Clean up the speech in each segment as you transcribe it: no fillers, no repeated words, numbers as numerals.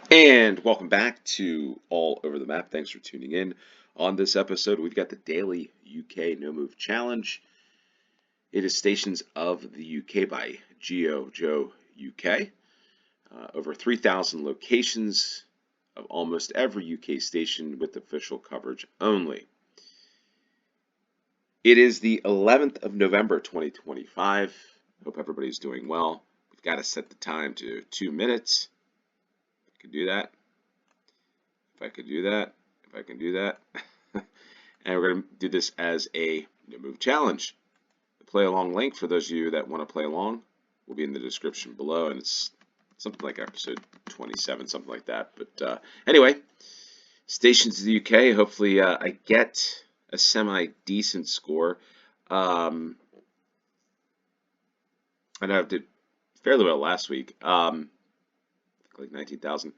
And welcome back to All Over the Map. Thanks for tuning in. On this episode, we've got the daily UK No Move Challenge. It is Stations of the UK by GeoGuessr UK. Over 3,000 locations of almost every UK station with official coverage only. It is the 11th of November 2025. Hope everybody's doing well. We've got to set the time to 2 minutes. I can do that. If I could do that, if I can do that. And we're going to do this as a no move challenge. The play along link for those of you that want to play along will be in the description below, and it's something like episode 27, something like that. But anyway, stations of the UK. Hopefully, I get a semi-decent score. I know I did fairly well last week, like 19,000.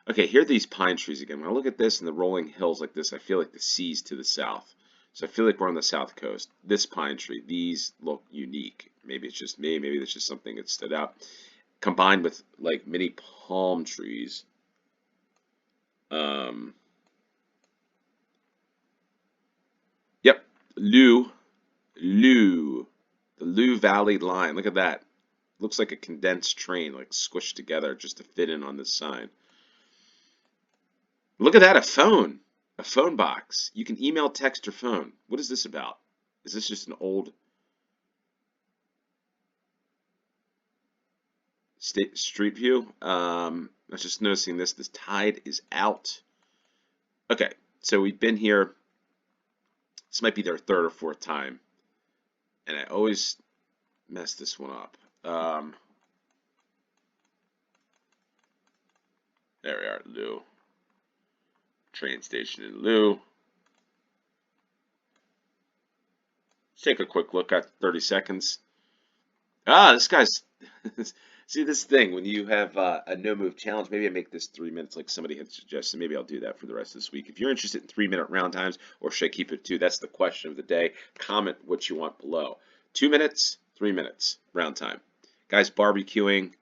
Okay, here are these pine trees again. When I look at this and the rolling hills like this, I feel like the sea's to the south. So I feel like we're on the south coast. This pine tree, these look unique. Maybe it's just me. Maybe it's just something that stood out. Combined with like many palm trees. Yep, Lou, the Lou Valley line. Look at that. Looks like a condensed train, like squished together just to fit in on this sign. Look at that, a phone box. You can email, text, or phone. What is this about? Is this just an old street view? I was just noticing this. This tide is out. Okay, so we've been here. This might be their third or fourth time, and I always mess this one up. There we are, Lou. Train station in Lou. Let's take a quick look at 30 seconds. Ah, this guy's. See this thing when you have a no move challenge. Maybe I make this 3 minutes, like somebody had suggested. Maybe I'll do that for the rest of this week. If you're interested in 3 minute round times, or should I keep it 2? That's the question of the day. Comment what you want below. 2 minutes, 3 minutes round time. Guys barbecuing.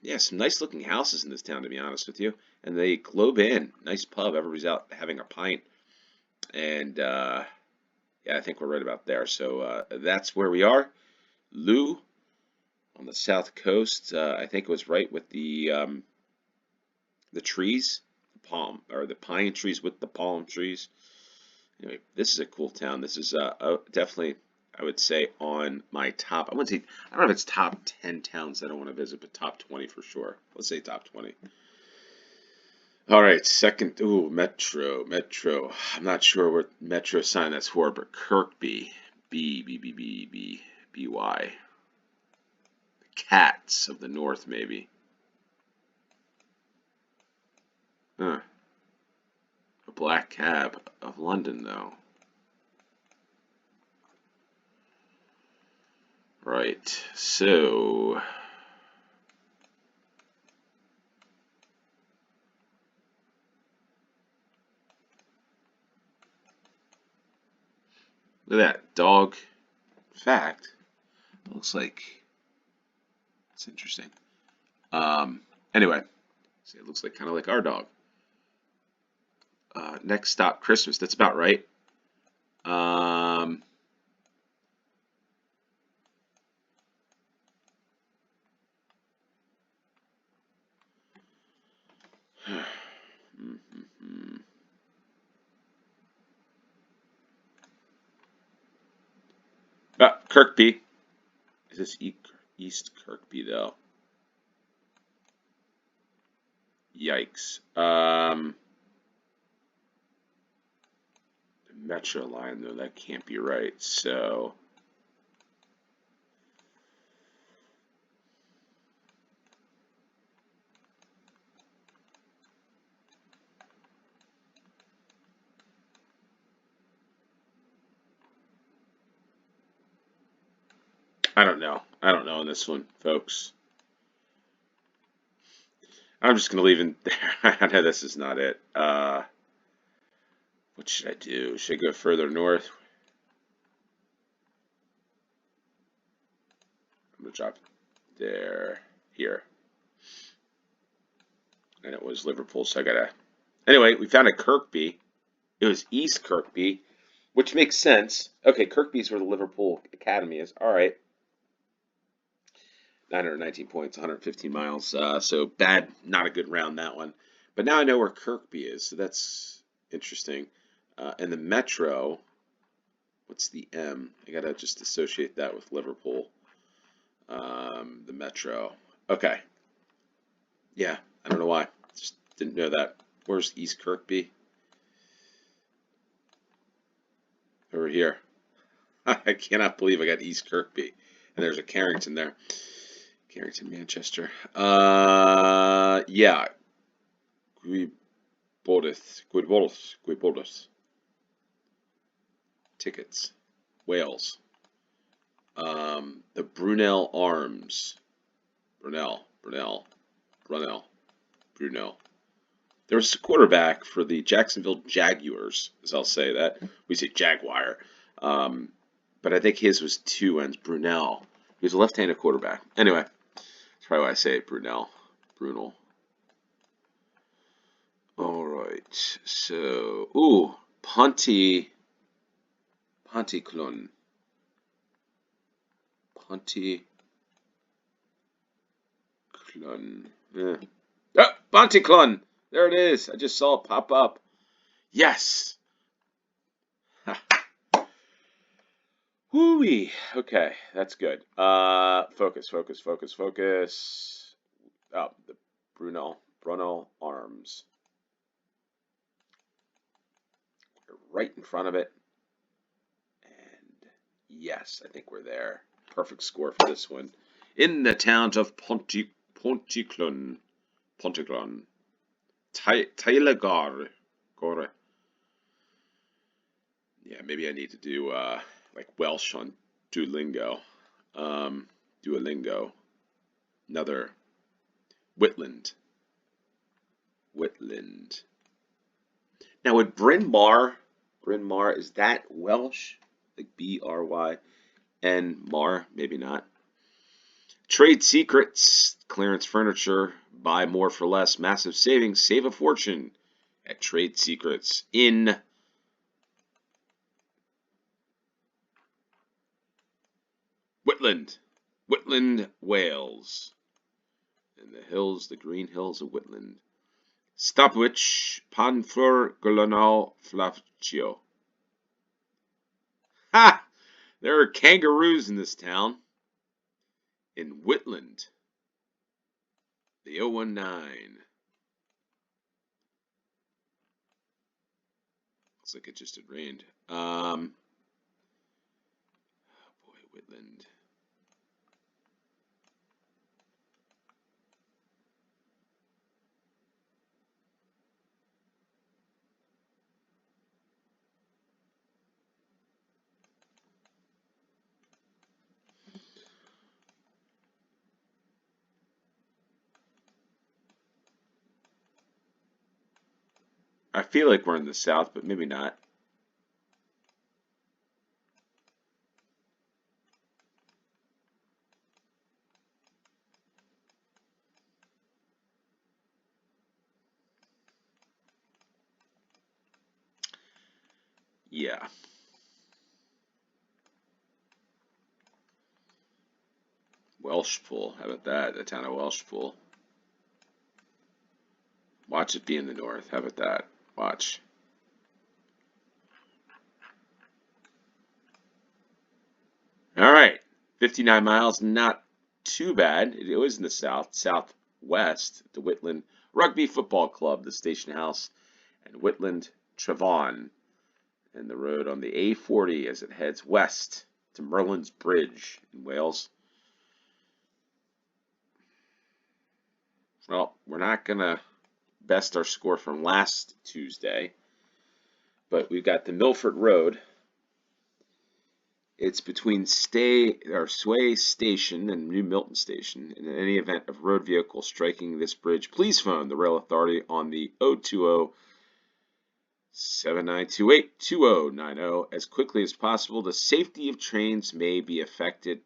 Yeah, some nice looking houses in this town, to be honest with you. And the Globe Inn, nice pub. Everybody's out having a pint. And yeah, I think we're right about there. So that's where we are. Lou on the south coast. I think it was right with the trees, the palm or the pine trees with the palm trees. Anyway, this is a cool town. This is definitely, I would say, on my top. I wouldn't say, I don't know if it's top 10 towns that I want to visit, but top 20 for sure. Let's say top 20. All right, second. Ooh, Metro. I'm not sure what Metro sign that's for, but Kirkby, B Y. Cats of the North, maybe. Huh. A black cab of London, though. Right. So. Look at that. Dog. Fact. Looks like. It's interesting. Anyway. See, it looks like kind of like our dog. Next stop, Christmas. That's about right. Kirkby. Is this East Kirkby, though? Yikes. The Metro line, though, that can't be right. So. I don't know. I don't know on this one, folks. I'm just going to leave it there. I know this is not it. What should I do? Should I go further north? I'm going to drop there, here. And it was Liverpool, so I gotta. Anyway, we found a Kirkby. It was East Kirkby, which makes sense. Okay, Kirkby's where the Liverpool Academy is. All right. 919 points, 115 miles. So bad, not a good round, that one. But now I know where Kirkby is, so that's interesting. And the Metro, what's the M? I gotta just associate that with Liverpool. The Metro. Okay. Yeah, I don't know why. Just didn't know that. Where's East Kirkby? Over here. I cannot believe I got East Kirkby. And there's a Carrington there. Carrington, Manchester. Yeah. Gwybodaeth. Tickets. Wales. The Brunel Arms. Brunel. There was a quarterback for the Jacksonville Jaguars, as I'll say that. We say Jaguar. But I think his was 2 ends. Brunel. He was a left-handed quarterback. Anyway, that's probably why I say it, Brunel. All right. So, Pontyclun. Yeah. Oh, Pontyclun. There it is. I just saw it pop up. Yes. Whoo-wee. Okay, that's good. Focus. Oh, the Brunel Arms. We're right in front of it. And yes, I think we're there. Perfect score for this one. In the town of Pontyclun. Tyler Gore. Yeah, maybe I need to do like Welsh on Duolingo. Duolingo. Another Whitland. Now with Bryn Mawr, is that Welsh? Like Bry and Mar, maybe not. Trade secrets, clearance furniture, buy more for less, massive savings, save a fortune at Trade Secrets in Whitland, Wales. In the hills, the green hills of Whitland. Stopwich, Panflor Golonal Flafcio. Ha! There are kangaroos in this town. In Whitland. The 019. Looks like it just had rained. Oh boy, Whitland. I feel like we're in the south, but maybe not. Yeah. Welshpool. How about that? The town of Welshpool. Watch it be in the north. How about that? Watch. All right. 59 miles. Not too bad. It was in the southwest. The Whitland Rugby Football Club, the station house, and Whitland Trevon. And the road on the A40 as it heads west to Merlin's Bridge in Wales. Well, we're not going to best our score from last Tuesday, but we've got the Milford Road. It's between Sway Station and New Milton Station. In any event of road vehicle striking this bridge, please phone the Rail Authority on the 020 7928 2090 as quickly as possible. The safety of trains may be affected.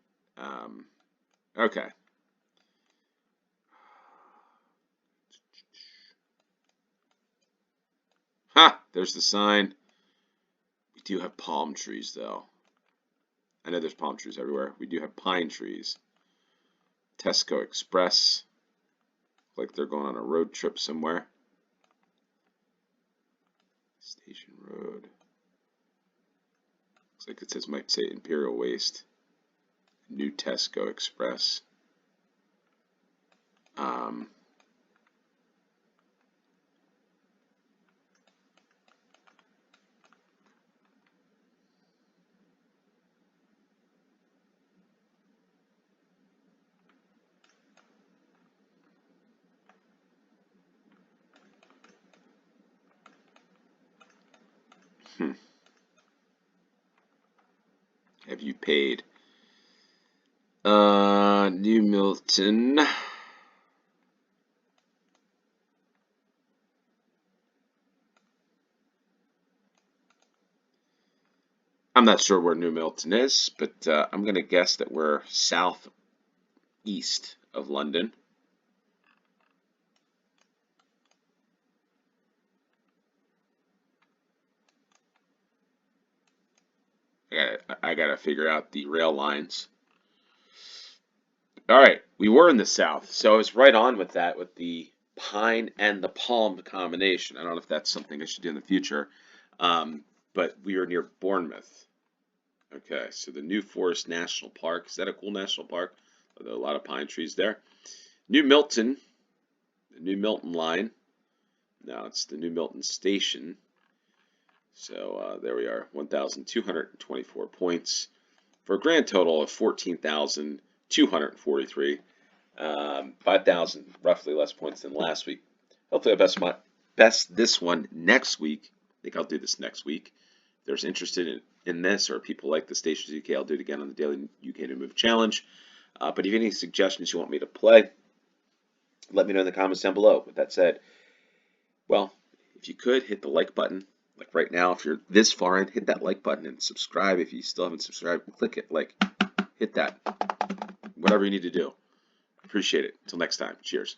Okay. there's the sign. We do have palm trees, though. I know there's palm trees everywhere. We do have pine trees. Tesco Express. Like they're going on a road trip somewhere. Station Road. Looks like it says, might say Imperial Waste. New Tesco Express. Have you paid? New Milton. I'm not sure where New Milton is, but I'm going to guess that we're southeast of London. I gotta figure out the rail lines. All right, we were in the south, so I was right on with that, with the pine and the palm combination. I don't know if that's something I should do in the future, but we were near Bournemouth. Okay, so the New Forest National Park. Is that a cool national park? There are a lot of pine trees there. New Milton, the New Milton line. Now it's the New Milton station. So there we are, 1,224 points for a grand total of 14,243. 5,000 roughly less points than last week. Hopefully I best this one next week. I think I'll do this next week. If there's interested in this, or people like the Stations UK, I'll do it again on the Daily UK New Move Challenge. But if you have any suggestions you want me to play, let me know in the comments down below. With that said, well, if you could, hit the like button. Like right now, if you're this far in, hit that like button and subscribe. If you still haven't subscribed, click it, hit that. Whatever you need to do. Appreciate it. Until next time. Cheers.